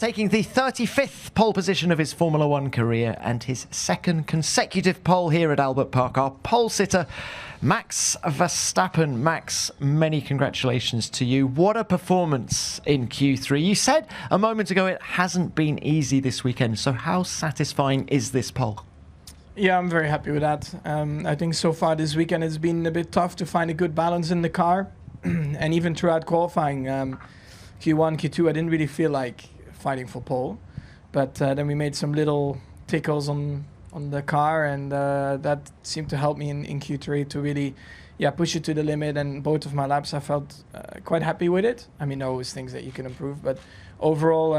Taking the 35th pole position of his Formula One career and his second consecutive pole here at Albert Park, our pole sitter, Max Verstappen. Max, many congratulations to you. What a performance in Q3. You said a moment ago it hasn't been easy this weekend, so how satisfying is this pole? Yeah, I'm very happy with that. I think so far this weekend it's been a bit tough to find a good balance in the car. And even throughout qualifying, Q1, Q2, I didn't really feel like fighting for pole. But then we made some little tickles on the car, and that seemed to help me in Q3 to really push it to the limit. And both of my laps I felt quite happy with it. I mean, always things that you can improve, but overall,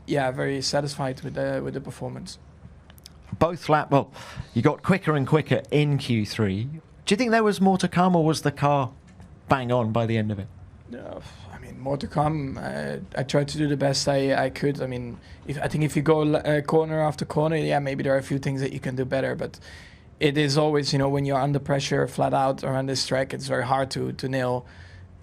very satisfied with the performance. Both lap, well, you got quicker and quicker in Q3. Do you think there was more to come, or was the car bang on by the end of it? More to come. I tried to do the best I could. I mean, I think if you go corner after corner, maybe there are a few things that you can do better, but it is always, when you're under pressure flat out around this track, it's very hard to nail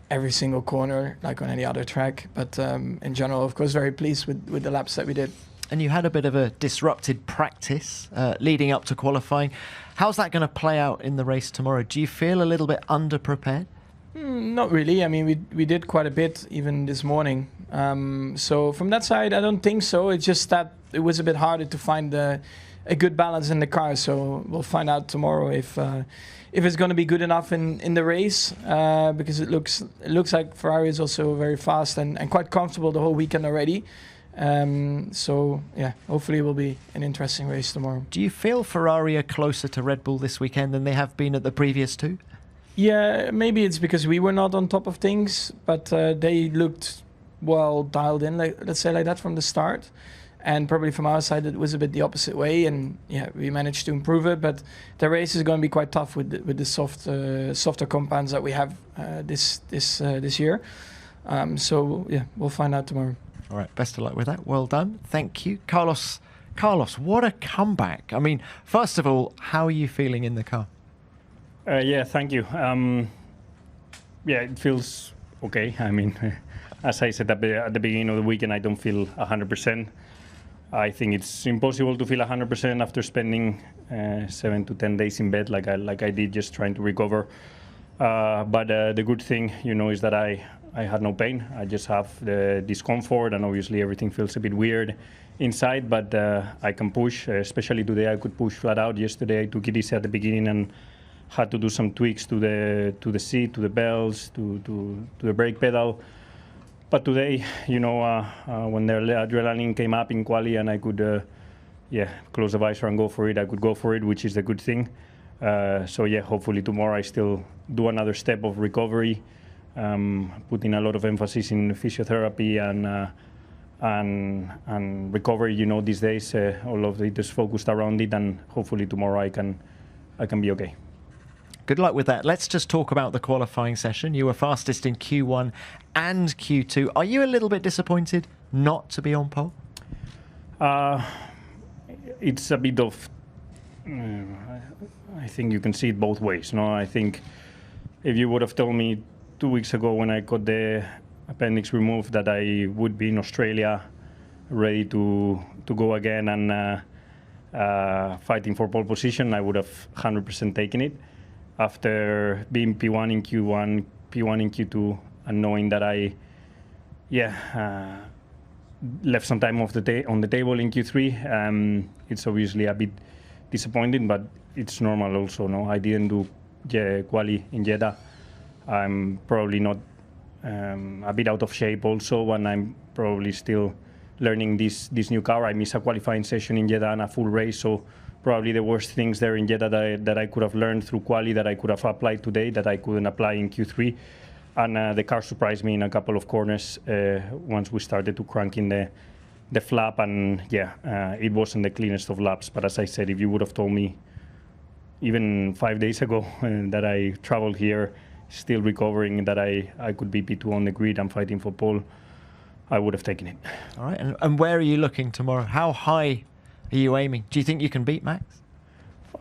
every single corner like on any other track. But in general, of course, very pleased with the laps that we did. And you had a bit of a disrupted practice leading up to qualifying. How's that going to play out in the race tomorrow? Do you feel a little bit under-prepared? Not really. I mean, we did quite a bit even this morning. So from that side, I don't think so. It's just that it was a bit harder to find a good balance in the car. So we'll find out tomorrow if it's going to be good enough in the race, because it looks like Ferrari is also very fast and quite comfortable the whole weekend already. Hopefully it will be an interesting race tomorrow. Do you feel Ferrari are closer to Red Bull this weekend than they have been at the previous two? Yeah, maybe it's because we were not on top of things, but they looked well dialed in, let's say like that, from the start. And probably from our side, it was a bit the opposite way, and we managed to improve it. But the race is going to be quite tough with the softer compounds that we have this year. We'll find out tomorrow. All right, best of luck with that. Well done. Thank you. Carlos, what a comeback. I mean, first of all, how are you feeling in the car? Thank you. It feels okay. I mean, as I said at the beginning of the weekend, I don't feel 100%. I think it's impossible to feel 100% after spending 7 to 10 days in bed like I did, just trying to recover. But the good thing, is that I had no pain. I just have the discomfort, and obviously everything feels a bit weird inside, but I can push, especially today I could push flat out. Yesterday I took it easy at the beginning and had to do some tweaks to the seat, to the belts, to the brake pedal. But today, when the adrenaline came up in quali and I could close the visor and go for it, I could go for it, which is the good thing. Hopefully tomorrow I still do another step of recovery, putting a lot of emphasis in physiotherapy and recovery. These days all of it is focused around it, and hopefully tomorrow I can be okay. Good luck with that. Let's just talk about the qualifying session. You were fastest in Q1 and Q2. Are you a little bit disappointed not to be on pole? It's a bit of... I think you can see it both ways. No, I think if you would have told me 2 weeks ago when I got the appendix removed that I would be in Australia ready to go again and fighting for pole position, I would have 100% taken it. After being P1 in Q1, P1 in Q2, and knowing that I left some time on the table in Q3, it's obviously a bit disappointing, but it's normal also. No, I didn't do quali in Jeddah. I'm probably not a bit out of shape also, and I'm probably still learning this new car. I missed a qualifying session in Jeddah and a full race, so probably the worst things there in Jeddah that I could have learned through quali that I could have applied today that I couldn't apply in Q3. And the car surprised me in a couple of corners once we started to crank in the flap, and it wasn't the cleanest of laps. But as I said, if you would have told me even 5 days ago that I traveled here still recovering, that I could be P2 on the grid and fighting for pole, I would have taken it. All right, and where are you looking tomorrow? How high are you aiming? Do you think you can beat Max?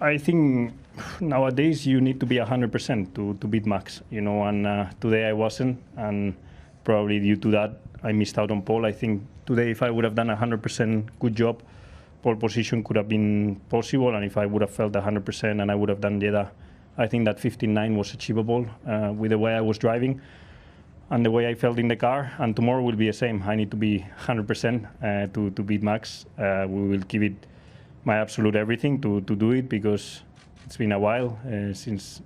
I think nowadays you need to be 100% to beat Max, and today I wasn't, and probably due to that I missed out on pole. I think today, if I would have done 100% good job, pole position could have been possible. And if I would have felt 100% and I would have done Jeddah, I think that 15.9 was achievable with the way I was driving and the way I felt in the car. And tomorrow will be the same. I need to be 100% to beat Max. We will give it my absolute everything to do it, because it's been a while since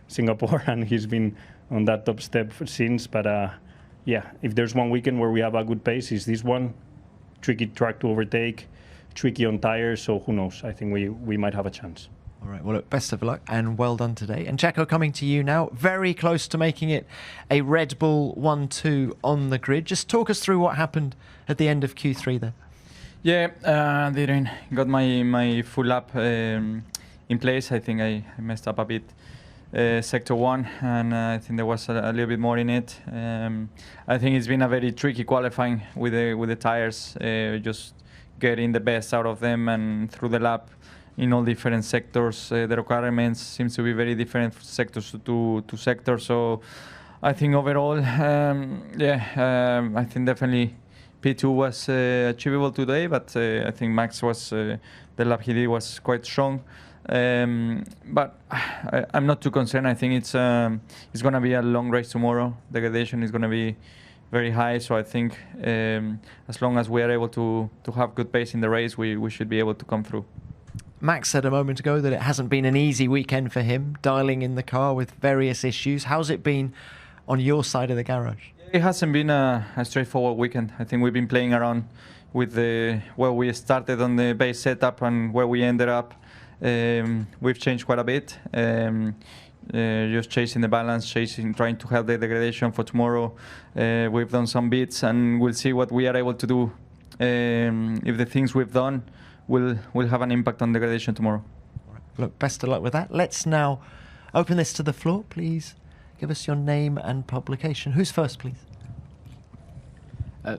Singapore, and he's been on that top step since. But yeah, if there's one weekend where we have a good pace, is this one. Tricky track to overtake, tricky on tires, so who knows? I think we might have a chance. All right, well, look, best of luck and well done today. And Checo, coming to you now, very close to making it a Red Bull 1-2 on the grid. Just talk us through what happened at the end of Q3 there. Yeah, didn't got my full lap in place. I think I messed up a bit sector 1, and I think there was a little bit more in it. I think it's been a very tricky qualifying with the tires, just getting the best out of them and through the lap in all different sectors. The requirements seems to be very different sectors to sectors. So I think overall, I think definitely P2 was achievable today, but I think Max was the lap he did was quite strong. But I'm not too concerned. I think it's going to be a long race tomorrow. The gradation is going to be very high, so I think as long as we are able to have good pace in the race, we should be able to come through. Max said a moment ago that it hasn't been an easy weekend for him, dialing in the car with various issues. How's it been on your side of the garage? It hasn't been a straightforward weekend. I think we've been playing around with where we started on the base setup and where we ended up. We've changed quite a bit. Just chasing the balance, trying to have the degradation for tomorrow. We've done some bits, and we'll see what we are able to do. If the things we've done will have an impact on degradation tomorrow. Look, best of luck with that. Let's now open this to the floor. Please give us your name and publication. Who's first, please?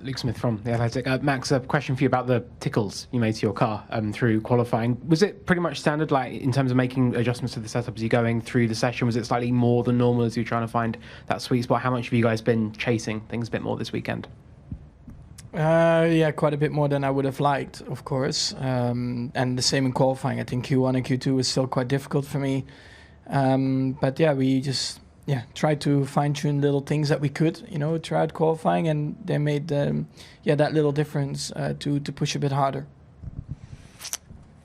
Luke Smith from The Athletic. Max, a question for you about the tickles you made to your car through qualifying. Was it pretty much standard, like in terms of making adjustments to the setup as you're going through the session? Was it slightly more than normal as you're trying to find that sweet spot? How much have you guys been chasing things a bit more this weekend? Yeah, quite a bit more than I would have liked, of course. And the same in qualifying. I think Q1 and Q2 was still quite difficult for me. But yeah, we just tried to fine-tune little things that we could, throughout qualifying, and they made that little difference to push a bit harder.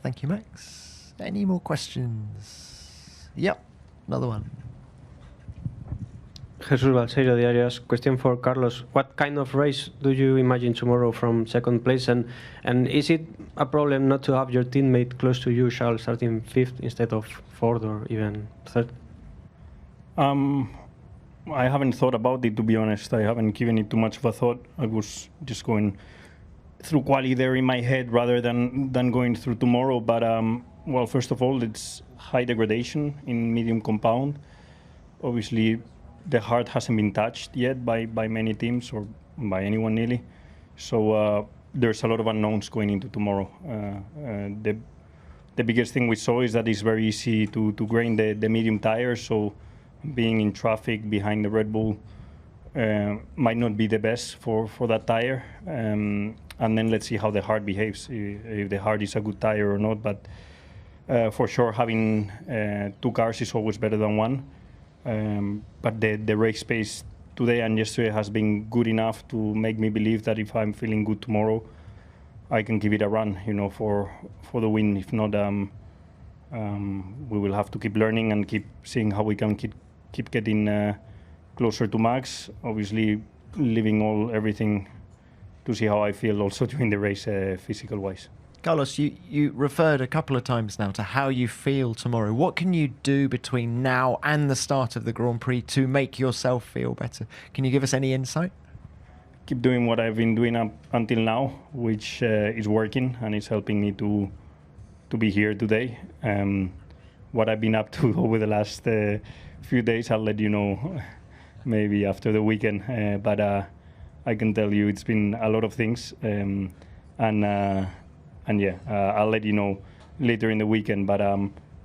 Thank you, Max. Any more questions? Yep, another one. Jesus Balseiro, Diarios. Question for Carlos. What kind of race do you imagine tomorrow from second place? And is it a problem not to have your teammate close to you, Charles, starting 5th instead of 4th or even 3rd? I haven't thought about it, to be honest. I haven't given it too much of a thought. I was just going through quali there in my head rather than going through tomorrow. But, well, first of all, it's high degradation in medium compound. Obviously, the hard hasn't been touched yet by many teams or by anyone nearly. So there's a lot of unknowns going into tomorrow. The biggest thing we saw is that it's very easy to grain the medium tires. So being in traffic behind the Red Bull might not be the best for that tire. And then let's see how the hard behaves, if the hard is a good tire or not. But for sure, having 2 cars is always better than one. But the race pace today and yesterday has been good enough to make me believe that if I'm feeling good tomorrow, I can give it a run, for the win. If not, we will have to keep learning and keep seeing how we can keep getting closer to Max. Obviously, leaving everything to see how I feel also during the race, physical-wise. Carlos, you referred a couple of times now to how you feel tomorrow. What can you do between now and the start of the Grand Prix to make yourself feel better? Can you give us any insight? Keep doing what I've been doing up until now, which is working and is helping me to be here today. What I've been up to over the last few days, I'll let you know maybe after the weekend. But I can tell you it's been a lot of things. And yeah, I'll let you know later in the weekend, but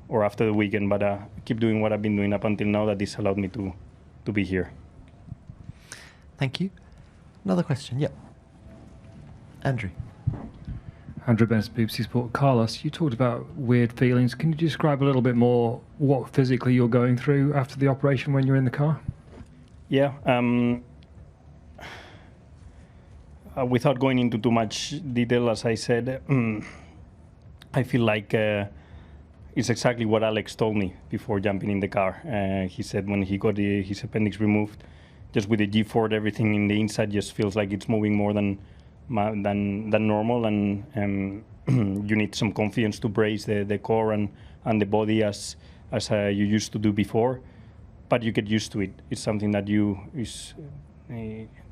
or after the weekend. But keep doing what I've been doing up until now. That this allowed me to be here. Thank you. Another question. Yep. Andrew. Andrew Benz, BBC Sport. Carlos, you talked about weird feelings. Can you describe a little bit more what physically you're going through after the operation when you're in the car? Yeah. Without going into too much detail, as I said, I feel like it's exactly what Alex told me before jumping in the car. He said when he got his appendix removed, just with the G-force, everything in the inside just feels like it's moving more than normal, and you need some confidence to brace the core and the body as you used to do before. But you get used to it. It's something that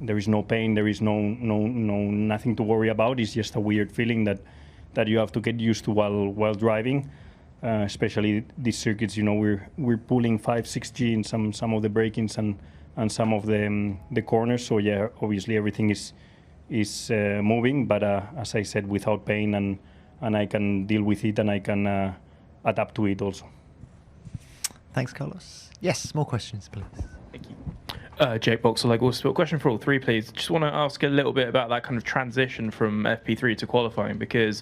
there is no pain, there is no nothing to worry about. It's just a weird feeling that you have to get used to while driving. Especially these circuits, we're pulling 5-6G in some of the break-ins and some of the corners. So yeah, obviously everything is moving, but as I said, without pain, and I can deal with it, and I can adapt to it also. Thanks, Carlos. Yes, more questions, please. Thank you. Jake Boxall, like Sport. Question for all three, please. Just want to ask a little bit about that kind of transition from FP3 to qualifying, because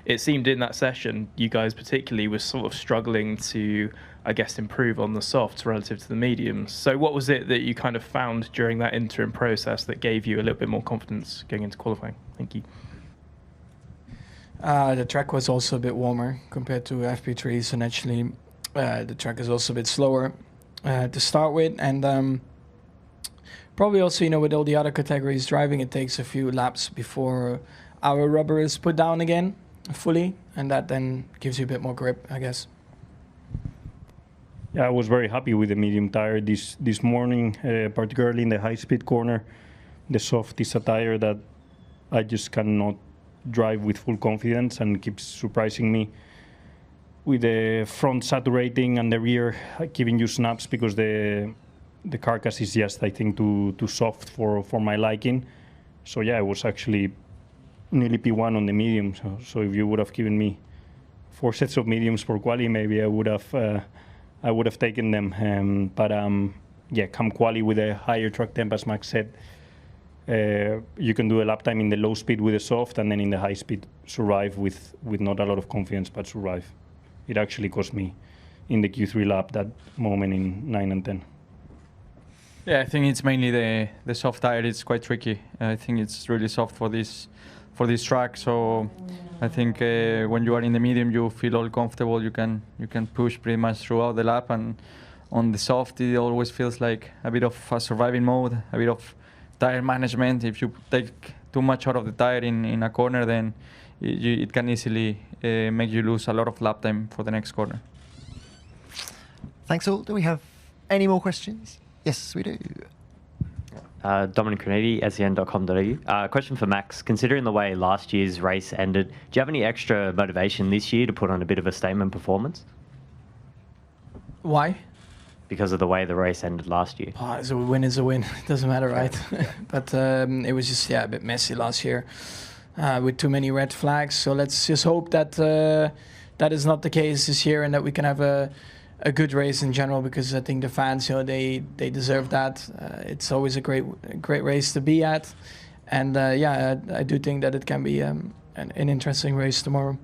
it seemed in that session you guys particularly were sort of struggling to, I guess, improve on the softs relative to the mediums. So what was it that you kind of found during that interim process that gave you a little bit more confidence going into qualifying? Thank you. The track was also a bit warmer compared to FP3s, and actually the track is also a bit slower to start with, and probably also, with all the other categories driving, it takes a few laps before our rubber is put down again fully, and that then gives you a bit more grip, I guess. Yeah, I was very happy with the medium tire this morning, particularly in the high-speed corner. The soft is a tire that I just cannot drive with full confidence, and keeps surprising me with the front saturating and the rear giving you snaps, because the carcass is just, I think, too soft for my liking. So yeah, I was actually nearly P1 on the medium. So if you would have given me 4 sets of mediums for quali, maybe I would have taken them. But yeah, come quali with a higher track temp, as Max said, you can do a lap time in the low speed with the soft, and then in the high speed survive with not a lot of confidence, but survive. It actually cost me in the Q3 lap that moment in 9 and 10. Yeah, I think it's mainly the soft tire. It's quite tricky. I think it's really soft for this track. So I think when you are in the medium, you feel all comfortable. You can push pretty much throughout the lap, and on the soft, it always feels like a bit of a surviving mode, a bit of tire management. If you take too much out of the tire in a corner, then it can easily make you lose a lot of lap time for the next corner. Thanks all. Do we have any more questions? Yes, we do. Dominic Graniti, SEN.com.au. Question for Max. Considering the way last year's race ended, do you have any extra motivation this year to put on a bit of a statement performance? Why? Because of the way the race ended last year. So a win is a win. It doesn't matter, right? But it was just, a bit messy last year with too many red flags. So let's just hope that that is not the case this year, and that we can have a good race in general, because I think the fans, they deserve that. It's always a great race to be at, and I do think that it can be an interesting race tomorrow.